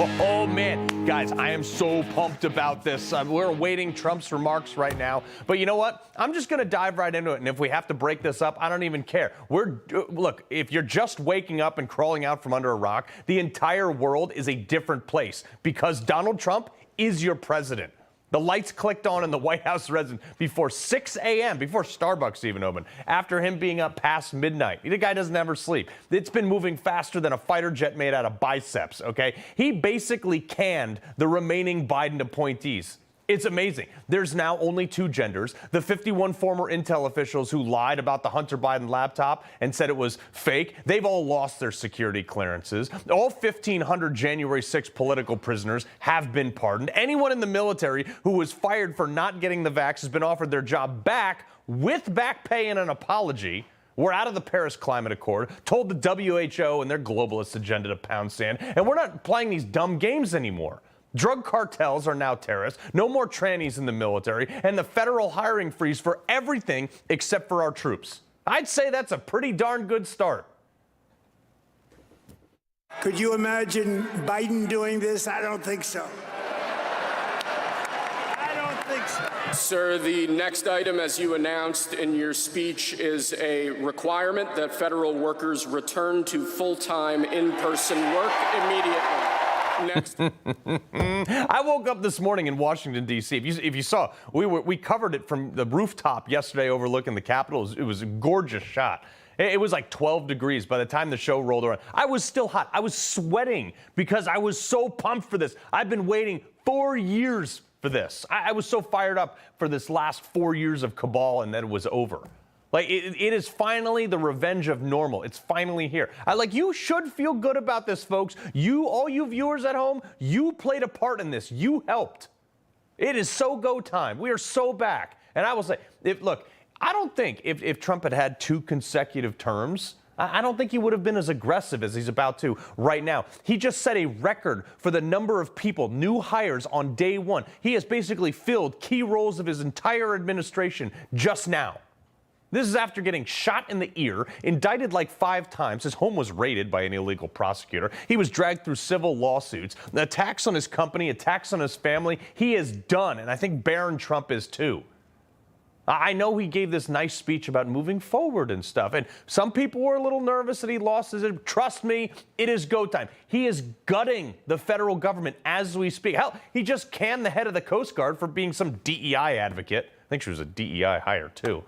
Oh, man. Guys, I am so pumped about this. We're awaiting Trump's remarks right now. But you know what? I'm just going to dive right into it. And if we have to break this up, I don't even care. Look, if you're just waking up and crawling out from under a rock, the entire world is a different place because Donald Trump is your president. The lights clicked on in the White House residence before 6 a.m., before Starbucks even opened, after him being up past midnight. The guy doesn't ever sleep. It's been moving faster than a fighter jet made out of biceps, okay? He basically canned the remaining Biden appointees. It's amazing. There's now only two genders. The 51 former Intel officials who lied about the Hunter Biden laptop and said it was fake, they've all lost their security clearances. All 1,500 January 6th political prisoners have been pardoned. Anyone in the military who was fired for not getting the vax has been offered their job back with back pay and an apology. We're out of the Paris Climate Accord, told the WHO and their globalist agenda to pound sand, and we're not playing these dumb games anymore. Drug cartels are now terrorists, no more trannies in the military, and the federal hiring freeze for everything except for our troops. I'd say that's a pretty darn good start. Could you imagine Biden doing this? I don't think so. I don't think so. Sir, the next item, as you announced in your speech, is a requirement that federal workers return to full-time in-person work immediately. Next. I woke up this morning in Washington, D.C. If you saw, we covered it from the rooftop yesterday overlooking the Capitol. It was a gorgeous shot. It was like 12 degrees by the time the show rolled around. I was still hot. I was sweating because I was so pumped for this. I've been waiting 4 years for this. I was so fired up for this last 4 years of cabal, and then it was over. Like, it is finally the revenge of normal. It's finally here. You should feel good about this, folks. All you viewers at home, you played a part in this. You helped. It is so go time. We are so back. And I will say, look, I don't think if Trump had had 2 consecutive terms, I don't think he would have been as aggressive as he's about to right now. He just set a record for the number of people, new hires on day one. He has basically filled key roles of his entire administration just now. This is after getting shot in the ear, indicted like 5 times. His home was raided by an illegal prosecutor. He was dragged through civil lawsuits, attacks on his company, attacks on his family. He is done, and I think Barron Trump is too. I know he gave this nice speech about moving forward and stuff, and some people were a little nervous that he lost his. Trust me, it is go time. He is gutting the federal government as we speak. Hell, he just canned the head of the Coast Guard for being some DEI advocate. I think she was a DEI hire too.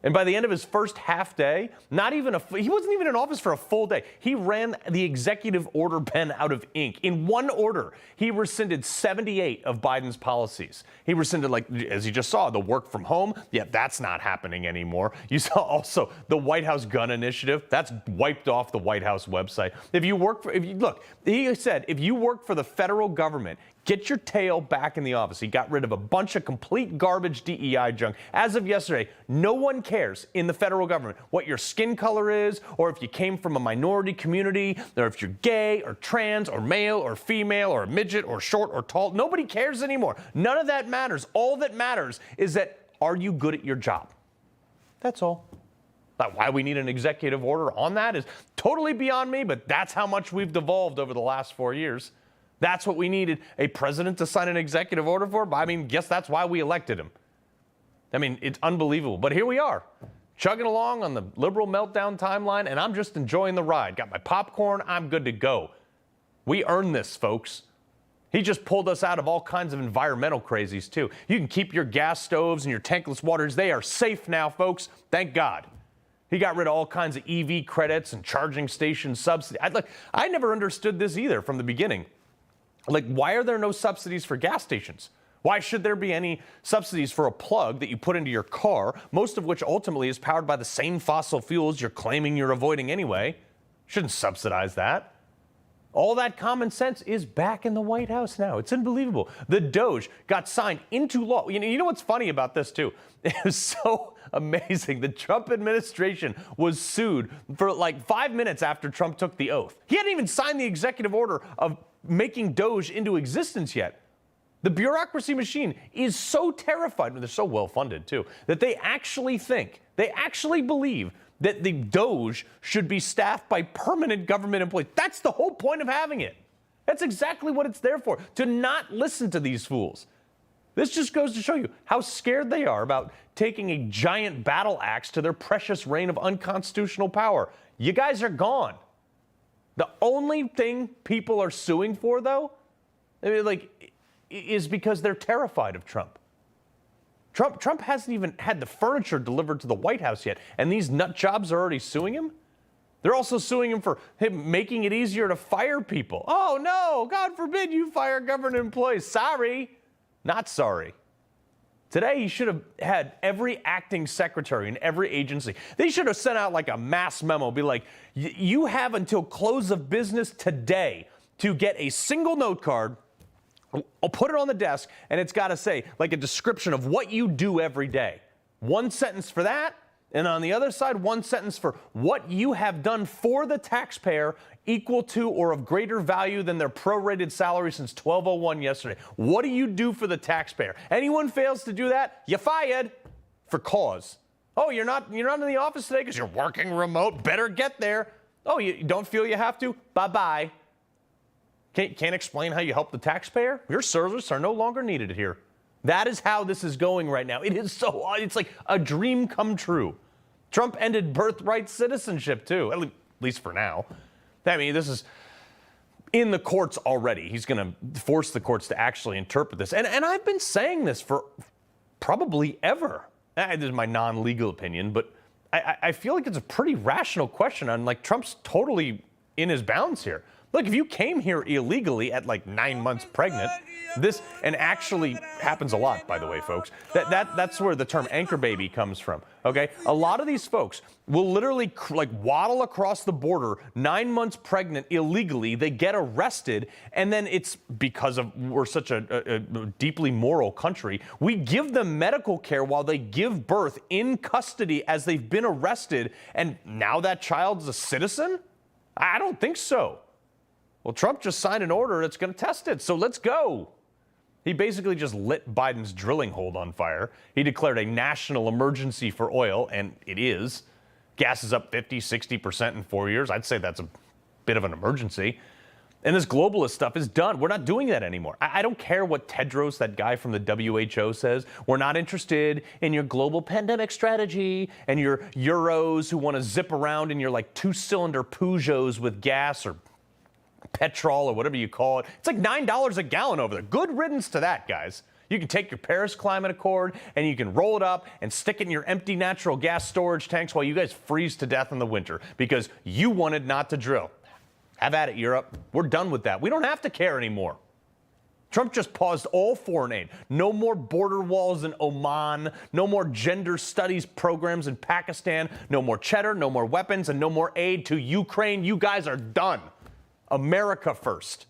And by the end of his first half day, he wasn't even in office for a full day. He ran the executive order pen out of ink. In one order, he rescinded 78 of Biden's policies. He rescinded, as you just saw, the work from home. Yeah, that's not happening anymore. You saw also the White House gun initiative. That's wiped off the White House website. He said, if you work for the federal government, get your tail back in the office. He got rid of a bunch of complete garbage DEI junk. As of yesterday, no one cares in the federal government what your skin color is, or if you came from a minority community, or if you're gay or trans or male or female or a midget or short or tall. Nobody cares anymore. None of that matters. All that matters is that, are you good at your job? That's all. Why we need an executive order on that is totally beyond me, but that's how much we've devolved over the last 4 years. That's what we needed a president to sign an executive order for. But guess that's why we elected him. It's unbelievable. But here we are, chugging along on the liberal meltdown timeline, and I'm just enjoying the ride. Got my popcorn. I'm good to go. We earned this, folks. He just pulled us out of all kinds of environmental crazies, too. You can keep your gas stoves and your tankless waters. They are safe now, folks. Thank God. He got rid of all kinds of EV credits and charging station subsidies. I never understood this either from the beginning. Why are there no subsidies for gas stations? Why should there be any subsidies for a plug that you put into your car, most of which ultimately is powered by the same fossil fuels you're claiming you're avoiding anyway? Shouldn't subsidize that. All that common sense is back in the White House now. It's unbelievable. The DOGE got signed into law. You know what's funny about this, too? It was so amazing. The Trump administration was sued for 5 minutes after Trump took the oath. He hadn't even signed the executive order of making DOGE into existence yet. The bureaucracy machine is so terrified, they're so well funded too, that they actually believe that the DOGE should be staffed by permanent government employees. That's the whole point of having it. That's exactly what it's there for, to not listen to these fools. This just goes to show you how scared they are about taking a giant battle axe to their precious reign of unconstitutional power. You guys are gone. The only thing people are suing for, though, is because they're terrified of Trump. Trump hasn't even had the furniture delivered to the White House yet, and these nut jobs are already suing him? They're also suing him for making it easier to fire people. Oh, no, God forbid you fire government employees. Sorry, not sorry. Today, he should have had every acting secretary in every agency. They should have sent out like a mass memo, be like, you have until close of business today to get a single note card. I'll put it on the desk, and it's got to say, like, a description of what you do every day. One sentence for that, and on the other side, one sentence for what you have done for the taxpayer equal to or of greater value than their prorated salary since 1201 yesterday. What do you do for the taxpayer? Anyone fails to do that, you're fired for cause. Oh, you're not in the office today because you're working remote. Better get there. Oh, you don't feel you have to? Bye-bye. Can't explain how you help the taxpayer? Your services are no longer needed here. That is how this is going right now. It's like a dream come true. Trump ended birthright citizenship, too, at least for now. I mean, this is in the courts already. He's going to force the courts to actually interpret this. And I've been saying this for probably ever. This is my non-legal opinion, but I feel like it's a pretty rational question on, like, Trump's totally in his bounds here. Look, if you came here illegally at like 9 months pregnant, and actually happens a lot, by the way, folks. That's where the term anchor baby comes from, okay? A lot of these folks will literally like waddle across the border 9 months pregnant illegally. They get arrested, and then it's because we're such a deeply moral country. We give them medical care while they give birth in custody as they've been arrested, and now that child's a citizen? I don't think so. Well, Trump just signed an order that's going to test it, so let's go. He basically just lit Biden's drilling hold on fire. He declared a national emergency for oil, and it is. Gas is up 50, 60% in 4 years. I'd say that's a bit of an emergency. And this globalist stuff is done. We're not doing that anymore. I don't care what Tedros, that guy from the WHO, says. We're not interested in your global pandemic strategy and your Euros who want to zip around in your like 2-cylinder Peugeots with gas or petrol or whatever you call it. It's like $9 a gallon over there. Good riddance to that, guys. You can take your Paris Climate Accord and you can roll it up and stick it in your empty natural gas storage tanks while you guys freeze to death in the winter because you wanted not to drill. Have at it, Europe. We're done with that. We don't have to care anymore. Trump just paused all foreign aid. No more border walls in Oman. No more gender studies programs in Pakistan. No more cheddar, no more weapons, and no more aid to Ukraine. You guys are done. America first.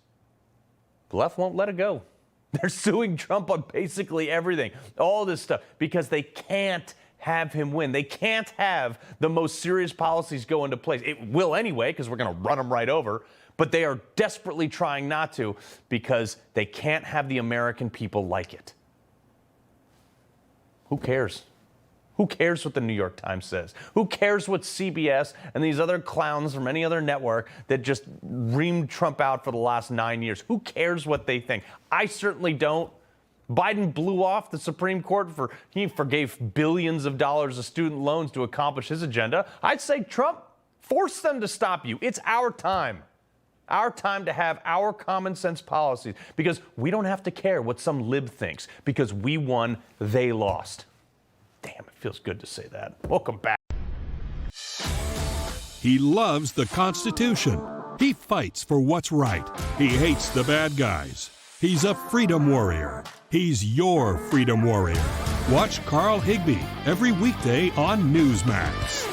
The left won't let it go. They're suing Trump on basically everything, all this stuff, because they can't have him win. They can't have the most serious policies go into place. It will anyway, because we're going to run them right over, but they are desperately trying not to because they can't have the American people like it. Who cares? Who cares what the New York Times says? Who cares what CBS and these other clowns from any other network that just reamed Trump out for the last 9 years? Who cares what they think? I certainly don't. Biden blew off the Supreme Court he forgave billions of dollars of student loans to accomplish his agenda. I'd say Trump, force them to stop you. It's our time. Our time to have our common sense policies because we don't have to care what some lib thinks because we won, they lost. Damn, it feels good to say that. Welcome back. He loves the Constitution. He fights for what's right. He hates the bad guys. He's a freedom warrior. He's your freedom warrior. Watch Carl Higbie every weekday on Newsmax.